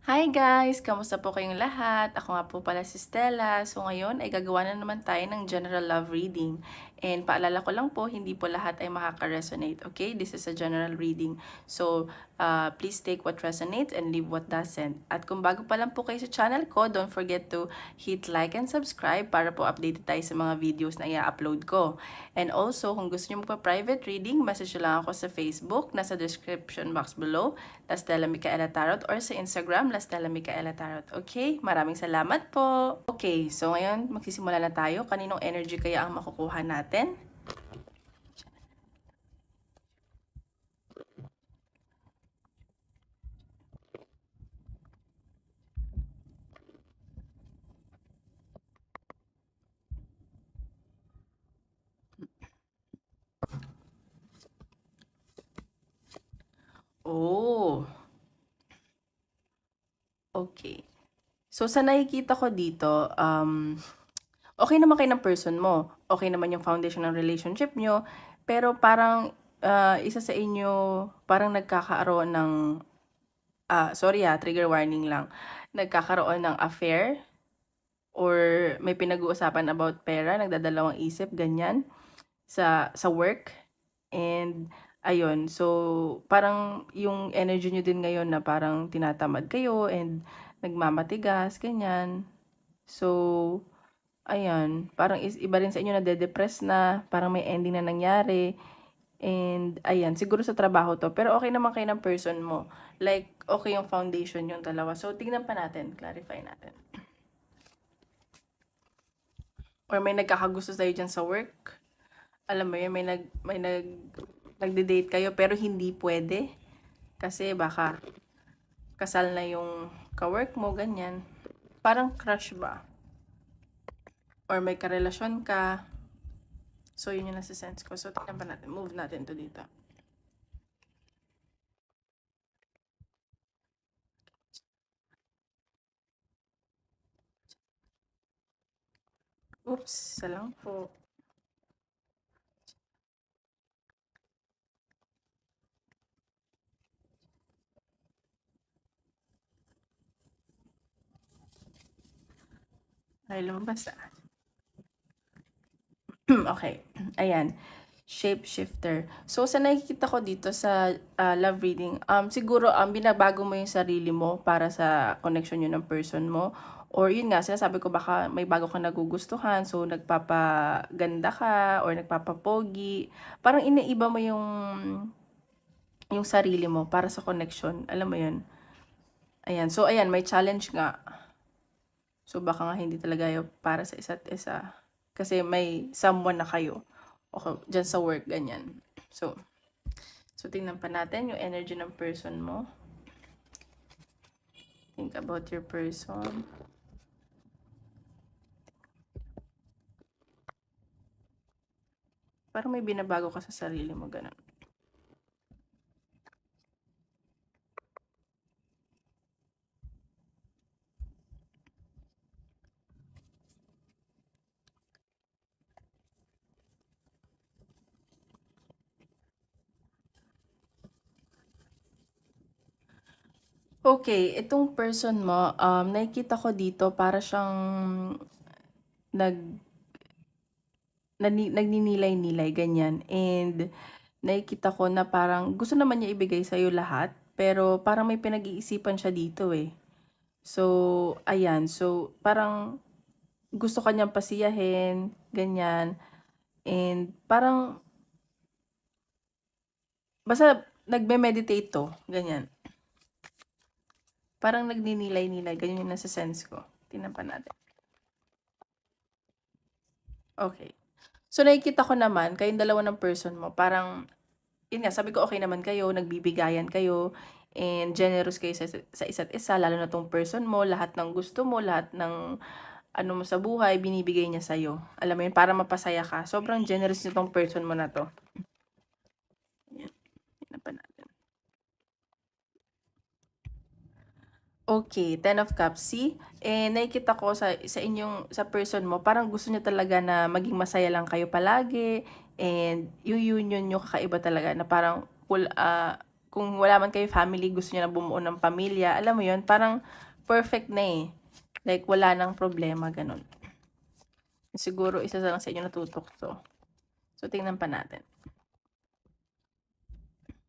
Hi guys! Kamusta po kayong lahat? Ako nga po pala si Stella. So ngayon ay gagawa na naman tayo ng general love reading. And paalala ko lang po, hindi po lahat ay makaka-resonate. Okay? This is a general reading. So please take what resonates and leave what doesn't. At kung bago pa lang po kayo sa channel ko, don't forget to hit like and subscribe para po updated tayo sa mga videos na i-upload ko. And also, kung gusto nyo magpa-private reading, message nyo lang ako sa Facebook, nasa description box below, Stella Micaela Tarot, or sa Instagram, Stella Micaela Tarot. Okay? Maraming salamat po! Okay, so ngayon magsisimula na tayo. Kaninong energy kaya ang makukuha natin? Oh, okay. So, sa nakikita ko dito, okay naman kayo ng person mo. Okay naman yung foundation ng relationship nyo. Pero parang isa sa inyo, parang nagkakaroon ng, sorry trigger warning lang. Nagkakaroon ng affair or may pinag-uusapan about pera, nagdadalawang isip, ganyan, sa work. And ayun, so parang yung energy nyo din ngayon na parang tinatamad kayo and nagmamatigas, ganyan. So, ayan, parang iba rin sa inyo na de-depress na, parang may ending na nangyari. And ayan, siguro sa trabaho to, pero okay naman kayo ng person mo. Like, okay yung foundation yung dalawa. So, tingnan pa natin, clarify natin. Or may nagkakagusto sa'yo dyan sa work. Alam mo yun, nagde-date kayo pero hindi pwede. Kasi baka kasal na yung ka-work mo, ganyan. Parang crush ba? Or may karelasyon ka. So, yun yung nasa sense ko. So, tingnan pa natin. Move natin to dito. Oops, salang po. Ay, lumabas okay. Ayan. Shapeshifter. So, sa nakikita ko dito sa love reading, siguro binabago mo yung sarili mo para sa connection yun ng person mo. Or yun nga, sinasabi ko baka may bago kang nagugustuhan, so nagpapaganda ka or nagpapapogi. Parang iniiba mo yung sarili mo para sa connection. Alam mo yun? Ayan. So, ayan, may challenge nga. So, baka nga hindi talaga yung para sa isa't isa. Kasi may someone na kayo. O dyan sa work, ganyan. So tingnan pa natin yung energy ng person mo. Think about your person. Parang may binabago ka sa sarili mo, ganun. Okay, itong person mo, nakikita ko dito para siyang nag nagninilay-nilay, ganyan. And nakikita ko na parang gusto naman niya ibigay sa'yo lahat, pero parang may pinag-iisipan siya dito eh. So, ayan. So, parang gusto ka niyang pasiyahin, ganyan. And parang, basta nagme-meditate to, ganyan. Parang nagninilay-nilay, ganyan yung nasa sense ko. Tingnan pa natin. Okay. So, nakikita ko naman, kayong dalawa ng person mo, parang, yun nga, sabi ko okay naman kayo, nagbibigayan kayo, and generous kayo sa isa't isa, lalo na tong person mo, lahat ng gusto mo, lahat ng ano mo sa buhay, binibigay niya sa'yo. Alam mo yun, para mapasaya ka. Sobrang generous nitong person mo na to. Yan. Tingnan pa natin. Okay, Ten of Cups. See? Nakikita ko sa person mo, parang gusto niya talaga na maging masaya lang kayo palagi. And yung union nyo kakaiba talaga na parang kung wala man kayo family, gusto niyo na bumuo ng pamilya, alam mo yun, parang perfect na eh. Like, wala nang problema, ganun. Siguro, isa lang sa inyo natutokso. So, tingnan pa natin.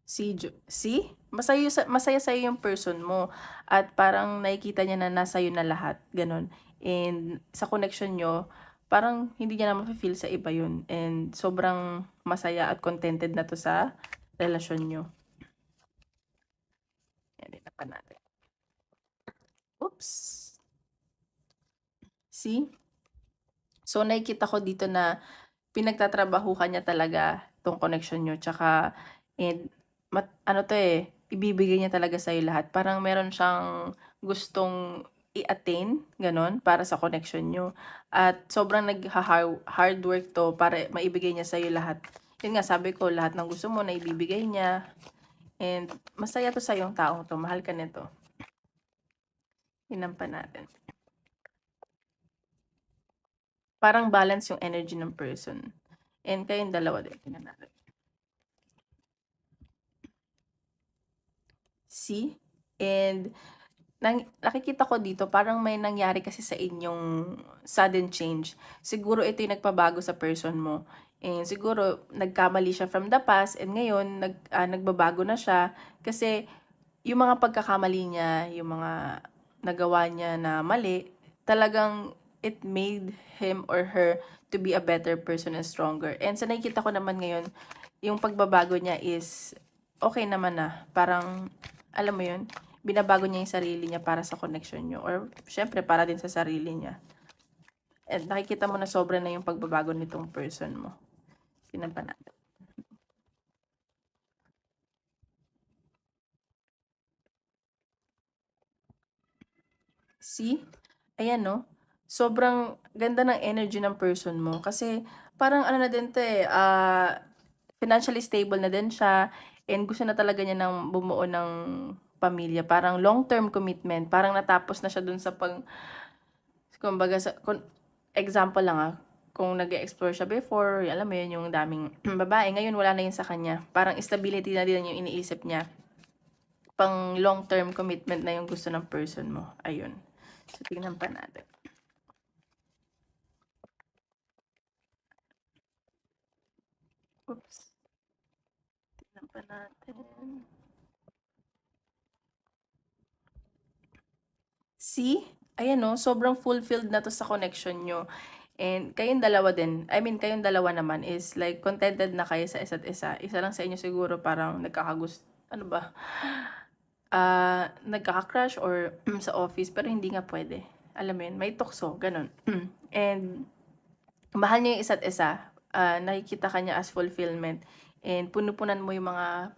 See? Masaya sa'yo yung person mo. At parang nakikita niya na nasa iyo na lahat. Ganun. And sa connection nyo, parang hindi niya na mafe-feel sa iba yun. And sobrang masaya at contented na to sa relasyon nyo. Yan, din pa natin. Oops. See? So, nakikita ko dito na pinagtatrabahuhan niya talaga tong connection nyo. Tsaka, ano to eh, ibibigay niya talaga sa'yo lahat. Parang meron siyang gustong i-attain, ganon, para sa connection nyo. At sobrang nag-hard work to para maibigay niya sa'yo lahat. Yun nga, sabi ko, lahat ng gusto mo na ibibigay niya. And masaya to sa yung taong to. Mahal ka nito. Hinampa natin. Parang balance yung energy ng person. And kayong dalawa din. Tingnan natin. See? And nakikita ko dito, parang may nangyari kasi sa inyong sudden change. Siguro ito yung nagpabago sa person mo. And siguro, nagkamali siya from the past, and ngayon, nagbabago na siya. Kasi, yung mga pagkakamali niya, yung mga nagawa niya na mali, talagang it made him or her to be a better person and stronger. And sa nakikita ko naman ngayon, yung pagbabago niya is okay naman na. Parang, alam mo yun, binabago niya yung sarili niya para sa connection niyo. Or, syempre, para din sa sarili niya. And nakikita mo na sobra na yung pagbabago nitong person mo. Tingnan pa natin. See? Ayan, no? Sobrang ganda ng energy ng person mo. Kasi, parang ano na din to eh, financially stable na din siya. And gusto na talaga niya ng bumuo ng pamilya. Parang long-term commitment. Parang natapos na siya dun sa kumbaga, example lang kung nag-explore siya before, alam mo yun, yung daming babae, ngayon wala na yun sa kanya. Parang stability na din yung iniisip niya. Pang long-term commitment na yung gusto ng person mo. Ayun. So, tingnan pa natin. Oops. Tingnan pa natin. See? Ayan no, sobrang fulfilled na to sa connection nyo. And kayong dalawa din, kayong dalawa naman is like contented na kayo sa isa't isa. Isa lang sa inyo siguro parang ano ba? Nagkaka-crush or sa office pero hindi nga pwede. Alam mo yun, may tukso, ganun. And mahal niya yung isa't isa. Nakikita ka niya as fulfillment. And punupunan mo yung mga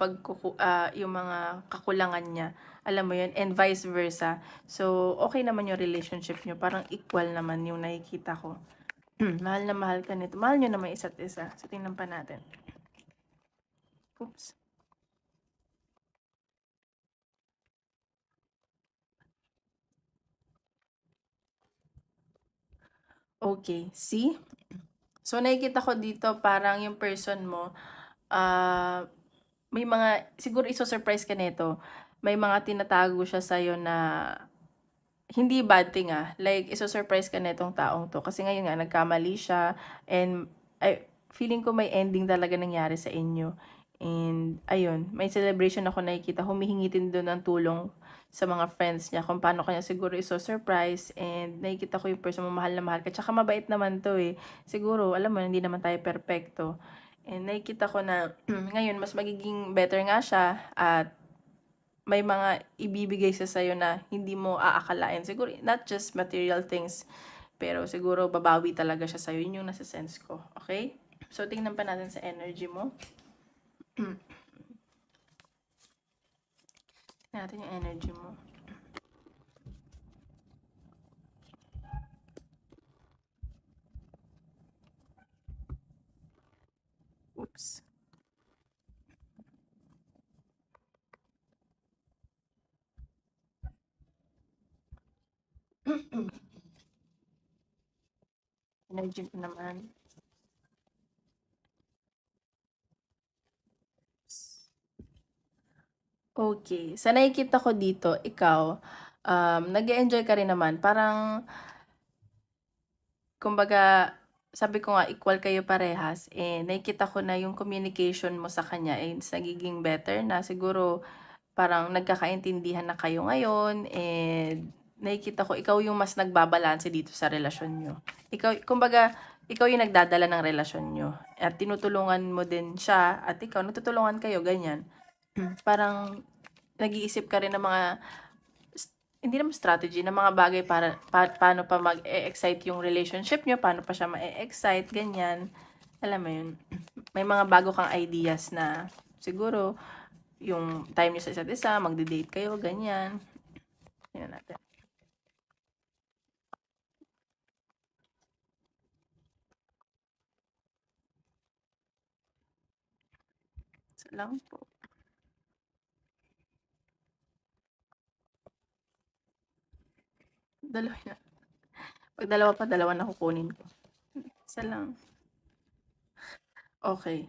yung mga kakulangan niya. Alam mo yun, and vice versa. So, okay naman yung relationship niyo. Parang equal naman yung nakikita ko. Mahal na mahal ka nito. Mahal niyo naman isa't isa. So, tingnan pa natin. Oops. Okay, see? So, nakikita ko dito parang yung person mo, may mga, siguro iso-surprise ka nito, may mga tinatago siya sa'yo na hindi bad thing like iso-surprise ka nitong taong to. Kasi ngayon nga, nagkamali siya, and feeling ko may ending talaga nangyari sa inyo. And, ayun, may celebration ako nakikita, humihingi din doon ng tulong sa mga friends niya kung paano kanya siguro iso-surprise, and nakikita ko yung person mo, mahal na mahal ka. Tsaka mabait naman to eh. Siguro, alam mo, hindi naman tayo perfecto. And nakikita ko na ngayon, mas magiging better nga siya, at may mga ibibigay siya sa'yo na hindi mo aakalain. Siguro, not just material things, pero siguro babawi talaga siya sa'yo. Yun yung nasa sense ko. Okay? So, tingnan pa natin sa energy mo. Natin yung energy mo. Oops. Energy ko naman. Okay, sa nakikita ko dito ikaw, nag-e-enjoy ka rin naman parang kumbaga sabi ko nga equal kayo parehas, nakikita ko na yung communication mo sa kanya is nagiging better na siguro parang nagkakaintindihan na kayo ngayon and nakikita ko ikaw yung mas nagbabalanse dito sa relasyon niyo. Ikaw kumbaga, ikaw yung nagdadala ng relasyon niyo at tinutulungan mo din siya at ikaw nagtutulungan kayo, ganyan. Parang nag-iisip ka rin ng mga hindi naman strategy, ng mga bagay para paano pa mag-e-excite yung relationship niyo, paano pa siya ma-e-excite, ganyan. Alam mo yun, may mga bago kang ideas na siguro yung time niyo sa isa't isa, magde-date kayo, ganyan. Tingnan natin. Isa lang po. Dalawa na. Pag dalawa pa, dalawa na kukunin ko. Isa lang. Okay.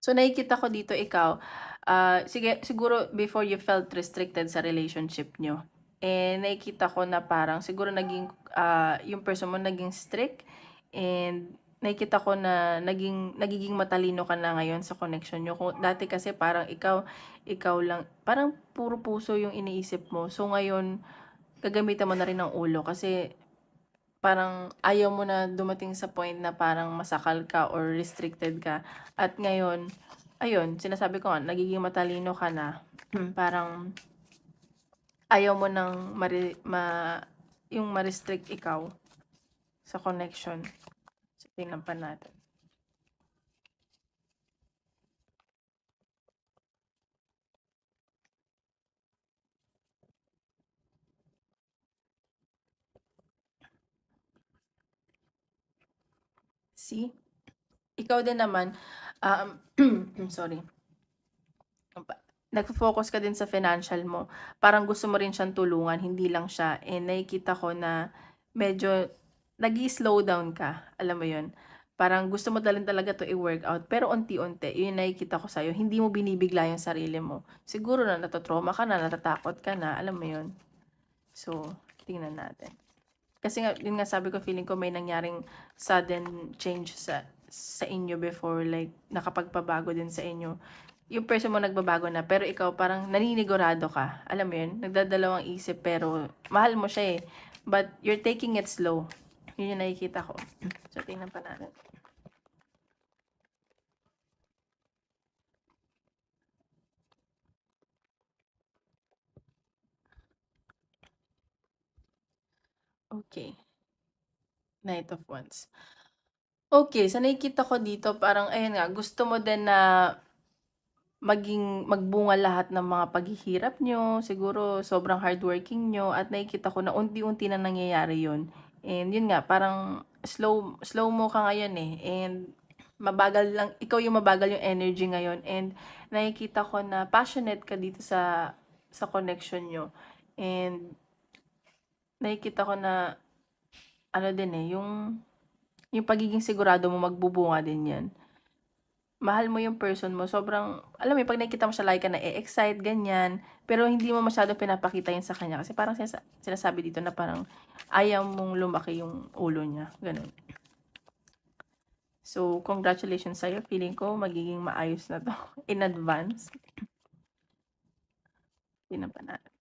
So, nakikita ko dito ikaw, sige, siguro before you felt restricted sa relationship nyo, nakikita ko na parang siguro yung person mo naging strict and nakikita ko na nagiging matalino ka na ngayon sa connection nyo. Kung dati kasi parang ikaw lang, parang puro puso yung iniisip mo. So, ngayon, gagamitan mo na rin ng ulo kasi parang ayaw mo na dumating sa point na parang masakal ka or restricted ka. At ngayon, ayun, sinasabi ko nga, nagiging matalino ka na. Parang ayaw mo nang yung ma-restrict ikaw sa connection. So, tingnan pa natin. See? Ikaw din naman, sorry. Nagfo-focus ka din sa financial mo. Parang gusto mo rin siyang tulungan, hindi lang siya. Nakikita ko na medyo nag-i-slow down ka. Alam mo yun? Parang gusto mo dalhin talaga to i-workout. Pero unti-unti, yun yung nakikita ko sa'yo. Hindi mo binibigla yung sarili mo. Siguro na natatrauma ka na, natatakot ka na. Alam mo yun? So, tingnan natin. Kasi nga, yun nga sabi ko, feeling ko may nangyaring sudden change sa inyo before, like, nakapagpabago din sa inyo. Yung person mo nagbabago na, pero ikaw parang naninigurado ka. Alam mo yun? Nagdadalawang isip, pero mahal mo siya eh. But you're taking it slow. Yun yung nakikita ko. So, tingnan pa natin. Okay. Knight of Wands. Okay, sa nakikita ko dito, parang, ayun nga, gusto mo din na magbunga lahat ng mga paghihirap nyo, siguro sobrang hardworking nyo, at nakikita ko na unti-unti na nangyayari yun. And yun nga, parang slow mo ka ngayon eh. And mabagal lang, ikaw yung mabagal yung energy ngayon. And nakikita ko na passionate ka dito sa connection nyo. And nakikita ko na, ano din eh, yung pagiging sigurado mo magbubunga din yan. Mahal mo yung person mo, sobrang, alam mo yun, 'pag nakikita mo siya lagi ka na-e-excite, ganyan, pero hindi mo masyadong pinapakita yun sa kanya kasi parang sinasabi dito na parang ayaw mong lumaki yung ulo niya, gano'n. So, congratulations sa'yo, feeling ko magiging maayos na 'to in advance. Tingnan pa natin.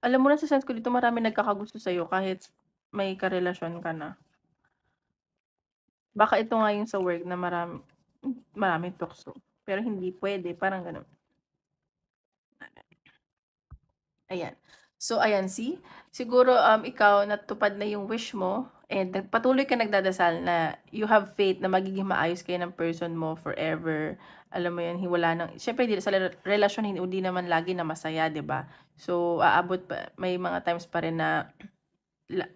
Alam mo nase-sense ko dito maraming nagkakagusto sa'yo kahit may karelasyon ka na. Baka ito nga yung sa work na maraming tukso, pero hindi puwede, parang gano'n. Ayan. So, ayan, see? Siguro, ikaw natupad na yung wish mo and patuloy ka nagdadasal na you have faith na magiging maayos kayo ng person mo forever. Alam mo yun, wala nang, syempre, sa relasyon, hindi naman lagi na masaya, di ba? So, aabot pa, may mga times pa rin na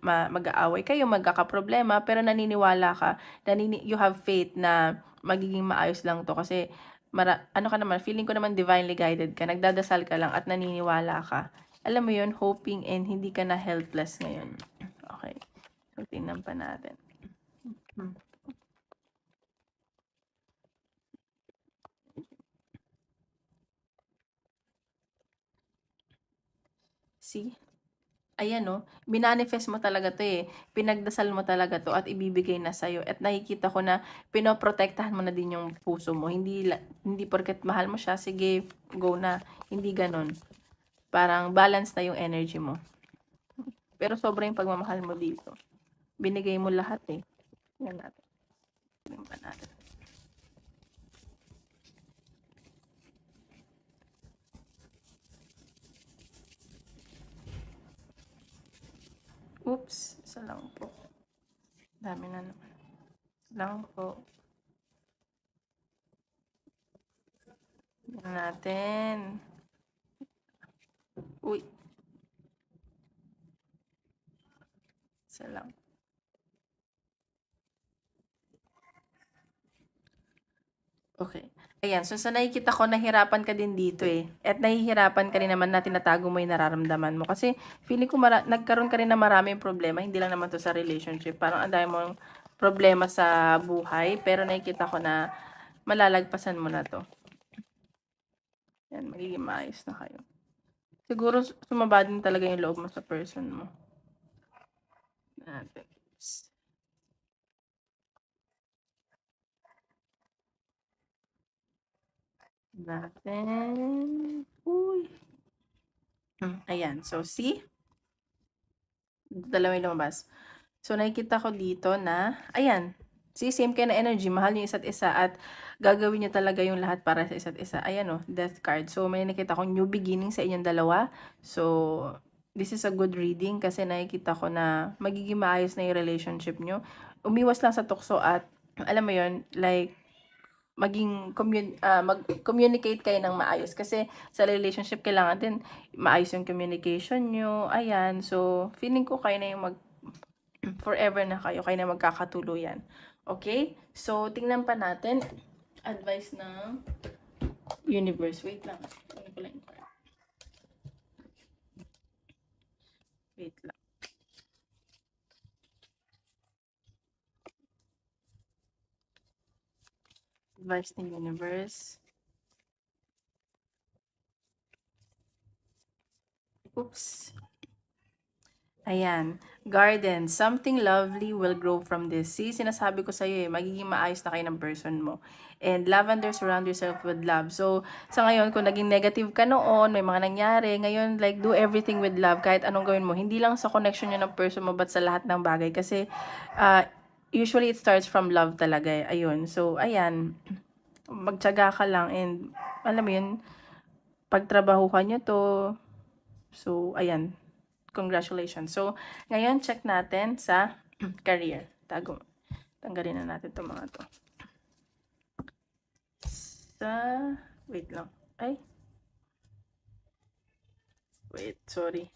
mag-aaway kayo, magkakaproblema, pero naniniwala ka, you have faith na magiging maayos lang to kasi ano ka naman, feeling ko naman divinely guided ka, nagdadasal ka lang at naniniwala ka. Alam mo yun, hoping and hindi ka na helpless ngayon. Okay. So, tingnan pa natin. See? Ayan 'no, minanifest mo talaga 'to, eh, pinagdasal mo talaga 'to at ibibigay na sa'yo at nakikita ko na pinoprotektahan mo na din yung puso mo, hindi porket mahal mo siya, sige go na, hindi gano'n. Parang balance na yung energy mo. Pero sobra yung pagmamahal mo dito, binigay mo lahat, eh. Tingnan natin, tingnan pa natin. Oops, isa lang po. Dami na naman. Isa lang po. Tingnan natin. Uy, isa lang. Okay. Ayan, so sa nakikita ko nahirapan ka din dito, eh, at nahihirapan ka rin naman na tinatago mo yung nararamdaman mo. Kasi feeling ko nagkaroon ka rin ng maraming problema, hindi lang naman 'to sa relationship. Parang ang dami mong problema sa buhay, pero nakikita ko na malalagpasan mo na 'to. Yan, magiging maayos na kayo. Siguro sumaba din talaga yung loob mo sa person mo. Natin. Natin. Uy. Ayan. So, see? Dalawa yung lumabas. So, nakikita ko dito na, ayan, see, same kayo na energy, mahal yung isa't isa at gagawin niyo talaga yung lahat para sa isa't isa. Ayan o, death card. So, may nakita ko new beginning sa inyong dalawa. So, this is a good reading kasi nakikita ko na magiging maayos na yung relationship nyo. Umiwas lang sa tukso at, alam mo yun, like, mag-communicate kayo ng maayos kasi sa relationship kailangan din maayos yung communication nyo. Ayan, so feeling ko kayo na yung forever na kayo na magkakatuluyan. Okay? So, tingnan pa natin. Advice ng universe. Wait lang. Ano ko lang yung card? Wait lang. Advice ng universe. Oops. Ayan. Garden. Something lovely will grow from this. See, sinasabi ko sa'yo magiging maayos na kayo ng person mo. And lavender, surround yourself with love. So, sa ngayon, kung naging negative ka noon, may mga nangyari, ngayon, like, do everything with love. Kahit anong gawin mo. Hindi lang sa connection nyo ng person mo, but sa lahat ng bagay. Kasi, usually, it starts from love talaga. Ayun. So, ayan. Magtiyaga ka lang. And, alam mo yun, pagtrabahuhan nyo to. So, ayan. Congratulations. So, ngayon, check natin sa career. Tanggalin na natin itong mga to. Wait lang. Ay. Wait, sorry.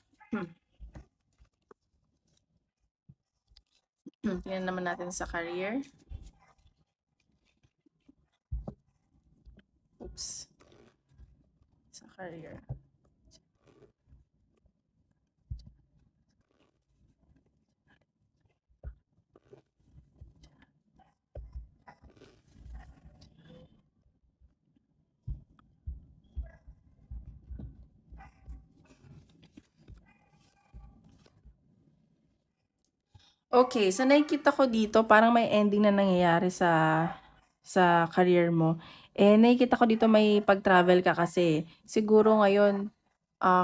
Tingnan naman natin sa career. Oops. Sa career. Okay, so nakikita ko dito parang may ending na nangyayari sa career mo. Eh, nakikita ko dito may pag-travel ka kasi. Siguro ngayon,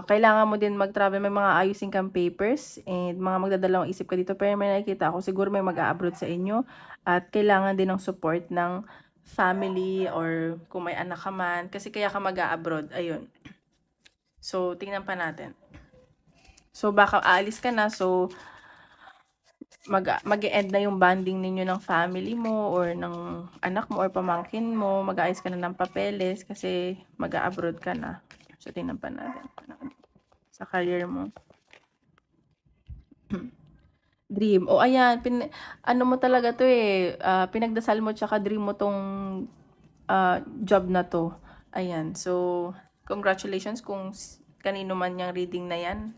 kailangan mo din mag-travel, may mga ayusin kang papers and mga magdadalawang isip ka dito. Pero may nakikita ako, siguro may mag-a-abroad sa inyo at kailangan din ng support ng family or kung may anak ka man. Kasi kaya ka mag-a-abroad. Ayun. So, tingnan pa natin. So, baka aalis ka na. So, mag-e-end na yung bonding ninyo ng family mo or ng anak mo or pamangkin mo, mag-aayos ka na ng papeles kasi mag-a-abroad ka na. So, tingnan pa natin sa career mo. Dream. O ayan, ano mo talaga to pinagdasal mo tsaka dream mo tong job na to. Ayan. So, congratulations kung kanino man yung reading na yan.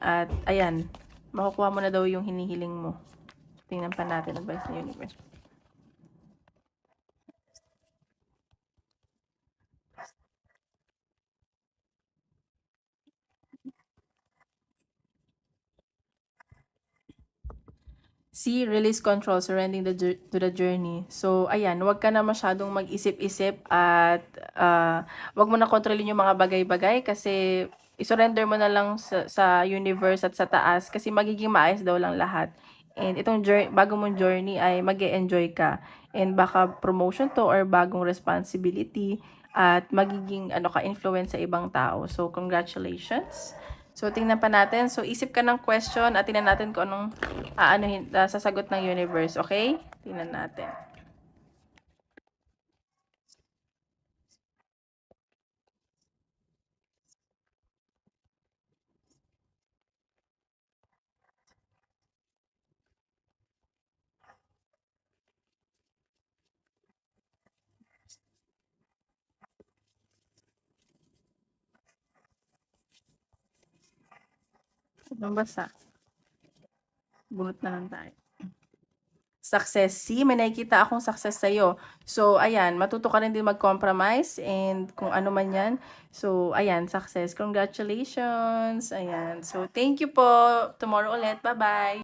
At ayan, makukuha mo na daw yung hinihiling mo. Tingnan pa natin advice ng universe. C, release control, surrendering to the journey. So, ayan, huwag ka na masyadong mag-isip-isip at huwag mo na kontrolin yung mga bagay-bagay kasi isurrender mo na lang sa universe at sa taas kasi magiging maayos daw lang lahat. And itong journey, bago mong journey ay mag-e-enjoy ka. And baka promotion to or bagong responsibility at magiging ano ka influence sa ibang tao. So, congratulations. So, tingnan pa natin. So, isip ka ng question at tingnan natin kung anong sasagot ng universe. Okay? Tingnan natin. Anong basa? Bunot na lang tayo. Success. See, may nakikita akong success sa'yo. So, ayan, matuto ka rin din mag-compromise and kung ano man yan. So, ayan, success. Congratulations. Ayan. So, thank you po. Tomorrow ulit. Bye-bye.